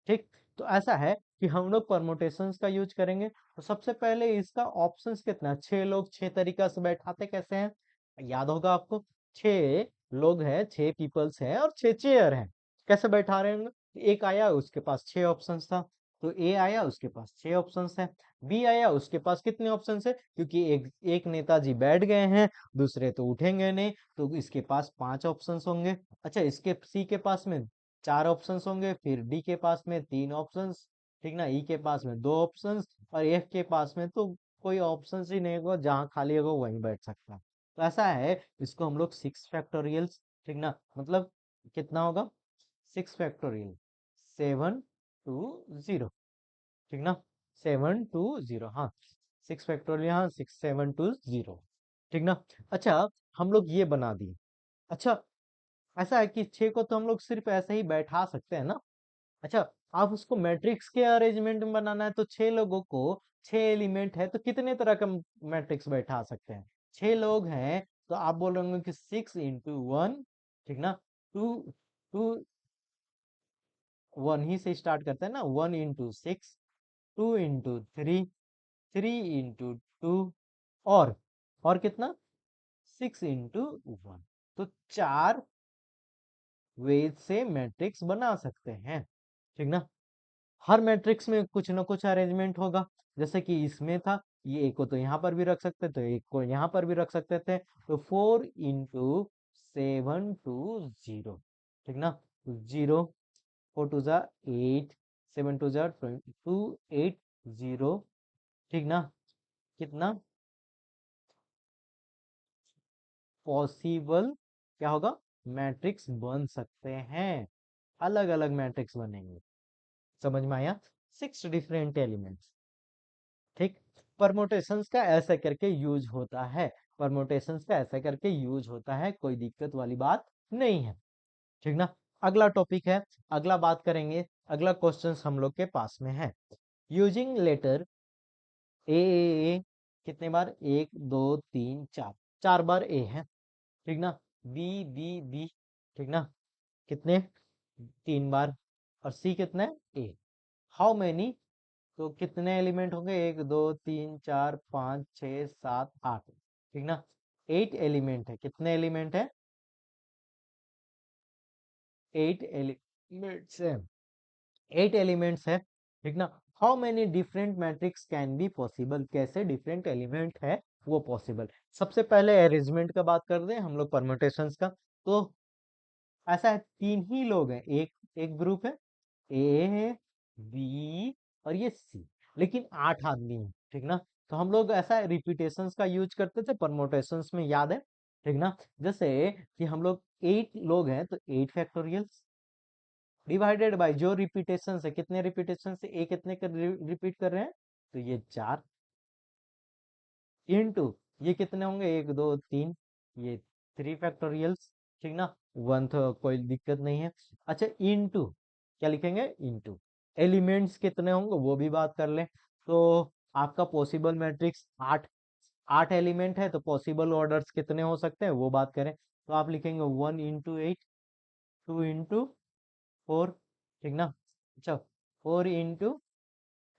Speaker 1: ठीक। तो ऐसा है कि हम लोग परमुटेशंस का यूज करेंगे। तो सबसे पहले इसका ऑप्शंस कितना है? 6 लोग 6 तरीका से बैठाते कैसे हैं? याद होगा आपको, 6 लोग हैं, 6 पीपल्स हैं और 6 चेयर हैं। कैसे बैठा रहे होंगे? एक आया उसके पास 6 ऑप्शंस था, तो ए आया उसके पास 6 ऑप्शंस है। बी आया उसके पास कितने ऑप्शंस है? क्योंकि एक एक नेताजी बैठ गए हैं, दूसरे तो उठेंगे नहीं, तो इसके पास 5 ऑप्शंस होंगे। अच्छा, इसके सी के पास में 4 ऑप्शंस होंगे, फिर डी के पास में 3 ऑप्शंस। ठीक ना। ई के पास में 2 ऑप्शंस और एफ के पास में तो कोई ऑप्शंस ही नहीं होगा, जहां खाली होगा वहीं बैठ सकता है। तो ऐसा है, इसको हम लोग 6 फैक्टोरियल्स। ठीक ना। मतलब कितना होगा? 6 फैक्टोरियल, 7 to 0। ठीक ना। 7 to 0, हाँ। 6 फैक्टोरियल, हाँ, 6 7 to 0। ठीक ना। अच्छा, हम लोग ये बना दिए। अच्छा, ऐसा है कि 6 को तो हम लोग सिर्फ ऐसे ही बैठा सकते हैं ना। अच्छा, आप उसको मैट्रिक्स के अरेंजमेंट में बनाना है तो 6 लोगों को, 6 एलिमेंट है तो कितने तरह का मैट्रिक्स बैठा सकते हैं? 6 लोग हैं तो आप बोलोगे कि 6 into 1। ठीक ना। टू टू 1 ही से स्टार्ट करते हैं ना, 1 into 6, 2 into 3, 3 into 2 और और कितना? 6 into 1। तो 4 वेज से मैट्रिक्स बना सकते हैं। ठीक ना। हर मैट्रिक्स में कुछ ना कुछ अरेंजमेंट होगा, जैसे कि इसमें था, ये एक को तो यहाँ पर भी रख सकते थे, एक को यहाँ पर भी रख सकते थे। तो 4 into 7 to 0। ठीक ना। 0, 4 to 8, 7 to 2 8 0। ठीक ना। कितना पॉसिबल क्या होगा? मैट्रिक्स बन सकते हैं, अलग अलग मैट्रिक्स बनेंगे। समझ में आया? 6 डिफरेंट एलिमेंट्स। ठीक। परमोटेशंस का ऐसा करके यूज होता है, परमोटेशंस का ऐसा करके यूज होता है, कोई दिक्कत वाली बात नहीं है। ठीक ना। अगला टॉपिक है, अगला बात करेंगे, अगला क्वेश्चन हम लोग के पास में है। यूजिंग लेटर ए कितने बार, एक दो तीन चार, चार बार ए है, ठीक ना। बी बी बी, ठीक ना, कितने, तीन बार। और सी कितने, ए। हाउ मैनी, तो कितने एलिमेंट होंगे, एक दो तीन चार पाँच छः सात आठ, ठीक ना। एट एलिमेंट है, कितने एलिमेंट है, एट एलिमेंट्स है, एट एलिमेंट्स है, ठीक ना। How many different matrix can be possible, कैसे डिफरेंट एलिमेंट है वो पॉसिबल। सबसे पहले अरेंजमेंट का बात कर दें हम लोग, परम्यूटेशंस का। तो ऐसा है, तीन ही लोग हैं, एक एक ग्रुप है, ए है, बी और ये सी, लेकिन आठ आदमी है, ठीक ना। तो हम लोग ऐसा रिपीटेशंस का यूज करते थे परम्यूटेशंस में, याद है, ठीक ना। जैसे कि हम लोग एट लोग हैं तो एट फैक्टोरियल्स डिवाइडेड बाय जो रिपीटेशन है, कितने रिपीटेशन से ए कितने कर रिपीट कर रहे हैं, तो ये चार, इनटू ये कितने होंगे, एक दो तीन, ये थ्री फैक्टोरियल्स, ठीक ना। वन तो कोई दिक्कत नहीं है। अच्छा, इनटू क्या लिखेंगे, इनटू एलिमेंट्स कितने होंगे वो भी बात कर लें। तो आपका पॉसिबल मैट्रिक्स आठ, आठ एलिमेंट है तो पॉसिबल ऑर्डर्स कितने हो सकते हैं वो बात करें, तो आप लिखेंगे one into eight, two into four, ठीक ना। अच्छा, फोर इंटू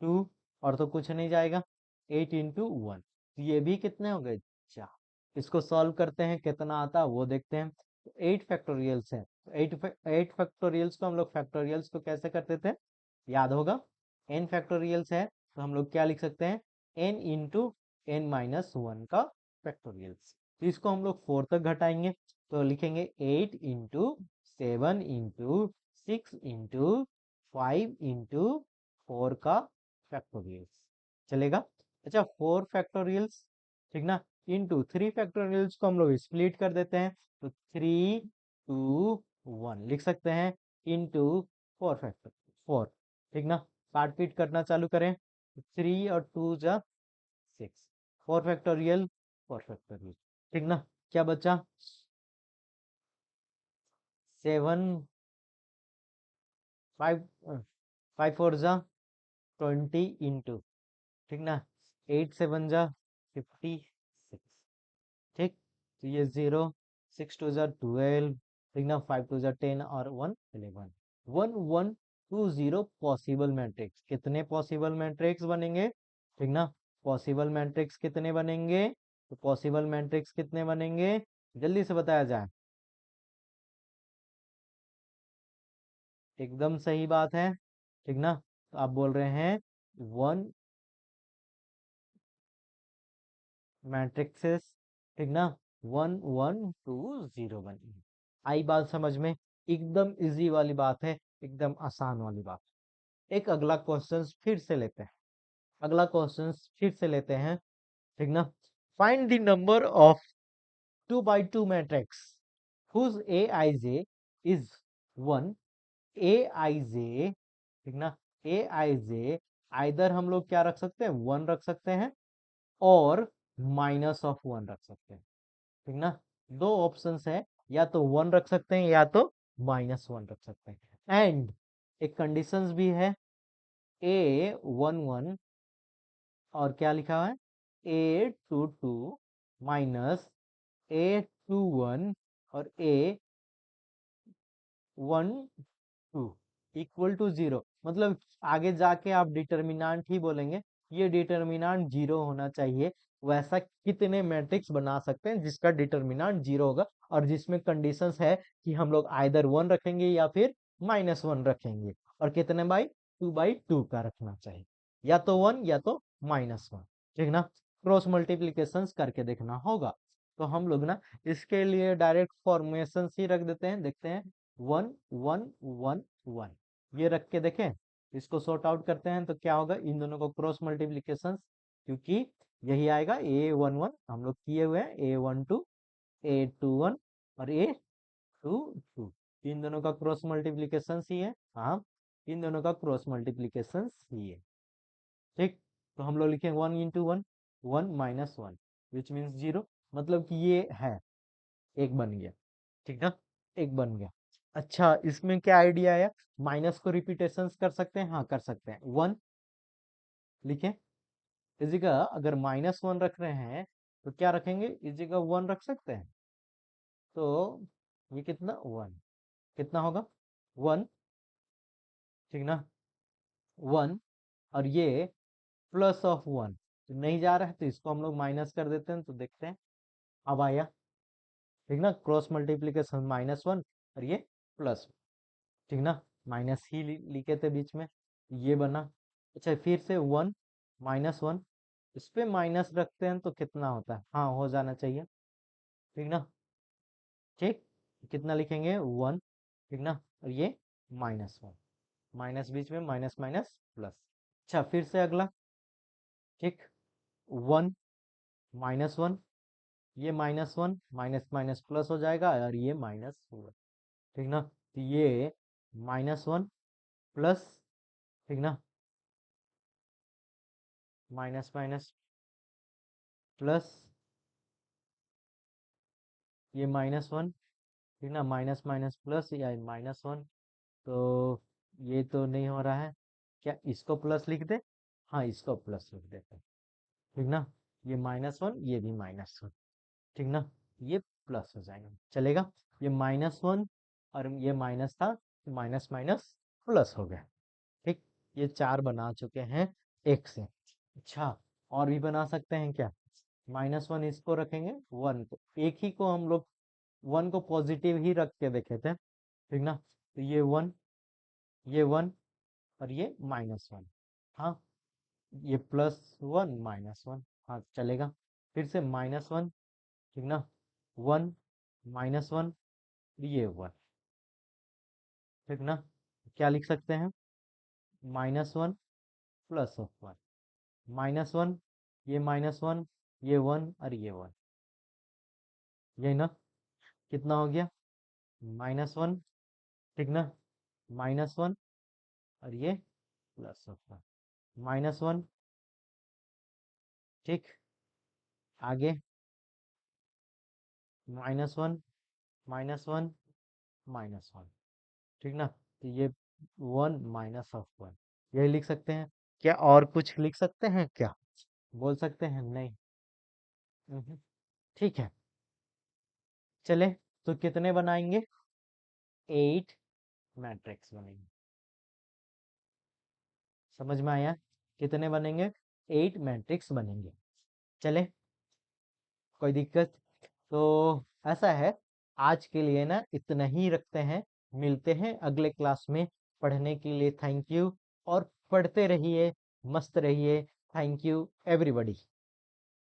Speaker 1: टू, और तो कुछ नहीं जाएगा, एट इंटू वन, तो ये भी कितने हो गए, चार। इसको सॉल्व करते हैं, कितना आता है वो देखते हैं। एट फैक्टोरियल्स है, एट एट फैक्टोरियल्स को हम लोग फैक्टोरियल्स को कैसे करते थे, याद होगा। एन फैक्टोरियल्स है तो हम लोग क्या लिख सकते हैं, n into n minus one का फैक्टोरियल्स। तो इसको हम लोग फोर तक घटाएंगे, तो लिखेंगे eight into seven into six into five into four का फैक्टोरियल्स, चलेगा। अच्छा, फोर फैक्टोरियल्स, ठीक ना, इंटू थ्री फैक्टोरियल्स को हम लोग स्प्लिट कर देते हैं, तो थ्री टू वन लिख सकते हैं, इंटू फोर फैक्टर फोर, ठीक ना। काट पीट करना चालू करें, थ्री और टू जा six, four factorial, four factorial, ठीक ना। क्या बचा, सेवन, फाइव, फाइव फोर जा 20 इंटू, ठीक ना, एट सेवन जा 56, ठीक। तो ये जीरो, सिक्स टू जा 12, ठीक ना, फाइव टू जा 10 और वन 11, 1120 पॉसिबल मैट्रिक्स, कितने पॉसिबल मैट्रिक्स बनेंगे, ठीक ना। पॉसिबल मैट्रिक्स कितने बनेंगे, तो पॉसिबल मैट्रिक्स कितने बनेंगे, जल्दी से बताया जाए। एकदम सही बात है, ठीक ना। तो आप बोल रहे हैं वन मैट्रिक्सेस, ठीक ना, 1120 बनी। आई बात समझ में, एकदम इजी वाली बात है, एकदम आसान वाली बात। एक अगला क्वेश्चन फिर से लेते हैं, अगला क्वेश्चन फिर से लेते हैं, ठीक ना। Find the number of 2 by 2 matrix whose aij is 1, aij, ठीक ना, aij आइदर हम लोग क्या रख सकते हैं, वन रख सकते हैं और माइनस ऑफ वन रख सकते हैं, ठीक ना। दो ऑप्शंस है, या तो वन रख सकते हैं या तो माइनस वन रख सकते हैं। एंड एक कंडीशंस भी है, ए वन वन और क्या लिखा हुआ है, A two two minus A two one और A one two equal to zero, मतलब आगे जाके आप डिटर्मिनांट ही बोलेंगे, ये डिटर्मिनांट जीरो होना चाहिए। वैसा कितने मैट्रिक्स बना सकते हैं जिसका डिटर्मिनांट जीरो होगा और जिसमें कंडीशंस है कि हम लोग आइदर वन रखेंगे या फिर माइनस वन रखेंगे, और कितने बाई टू का रखना चाहिए, या तो वन या तो माइनस वन, ठीक ना। क्रॉस मल्टीप्लीकेशन करके देखना होगा। तो हम लोग ना इसके लिए डायरेक्ट फॉर्मेशन ही रख देते हैं, देखते हैं, वन वन वन वन, ये रख के देखें, इसको सॉर्ट आउट करते हैं तो क्या होगा, इन दोनों को क्रॉस मल्टीप्लीकेशन, क्योंकि यही आएगा ए वन वन, हम लोग किए हुए हैं, A one two, A two one और ए टू टू, इन दोनों का क्रॉस मल्टीप्लीकेशन ही है, हाँ, इन दोनों का क्रॉस मल्टीप्लीकेशन ही है, ठीक। तो हम लोग लिखेंगे one into one, one minus one, which means zero, मतलब कि ये है, एक बन गया, ठीक ना, एक बन गया। अच्छा, इसमें क्या आइडिया है? माइनस को रिपीटेशंस कर सकते हैं, हाँ कर सकते हैं। 1 लिखें, इस जगह अगर -1 रख रहे हैं तो क्या रखेंगे, इस जगह 1 रख सकते हैं। तो ये कितना 1, कितना होगा 1, ठीक ना, 1, और ये प्लस ऑफ 1 तो नहीं जा रहा है, तो इसको हम लोग माइनस कर देते हैं, तो देखते हैं अब आया, ठीक ना, क्रॉस मल्टीप्लीकेशन -1 और ये प्लस, ठीक ना, माइनस ही लिखे थे बीच में, ये बना। अच्छा फिर से 1 -1, इस पे माइनस रखते हैं तो कितना होता है, हाँ हो जाना चाहिए, ठीक ना, ठीक, कितना लिखेंगे 1, ठीक ना, और ये -1, माइनस बीच में, माइनस माइनस प्लस। अच्छा फिर से अगला, ठीक, 1 -1, ये -1 माइनस माइनस प्लस हो जाएगा और ये माइनस होगा, ठीक ना, तो ये -1 प्लस, ठीक ना, माइनस माइनस प्लस, ये -1, ठीक ना, माइनस माइनस प्लस या -1, तो ये तो नहीं हो रहा है, क्या इसको प्लस लिख दे, हाँ इसको प्लस लिख देते हैं, ठीक ना, ये -1 ये भी -1, ठीक ना, ये प्लस हो जाएगा, चलेगा, ये -1 और ये माइनस था, माइनस माइनस प्लस हो गया, ठीक, ये 4 बना चुके हैं एक से। अच्छा और भी बना सकते हैं क्या, -1 इसको रखेंगे, 1 को, एक ही को हम लोग 1 को पॉजिटिव ही रख के देखे थे, ठीक ना, तो ये 1, ये 1 और ये -1, हाँ, ये +1 -1, हाँ चलेगा, फिर से -1, ठीक ना, 1 -1, ये 1, ठीक ना, क्या लिख सकते हैं, -1 प्लस ऑफ 1, -1, ये -1, ये 1 और ये 1, यही ना, कितना हो गया -1, ठीक ना, -1 और ये प्लस ऑफ 1, -1, ठीक, आगे -1 -1 -1, ठीक ना, तो ये 1 माइनस ऑफ 1, यही लिख सकते हैं, क्या और कुछ लिख सकते हैं क्या, बोल सकते हैं नहीं, ठीक है, चले, तो कितने बनाएंगे, 8 मैट्रिक्स बनेंगे, समझ में आया, कितने बनेंगे, 8 मैट्रिक्स बनेंगे, चले, कोई दिक्कत, तो ऐसा है, आज के लिए ना इतना ही रखते हैं, मिलते हैं अगले क्लास में, पढ़ने के लिए थैंक यू, और पढ़ते रहिए, मस्त रहिए, थैंक यू एवरीबॉडी।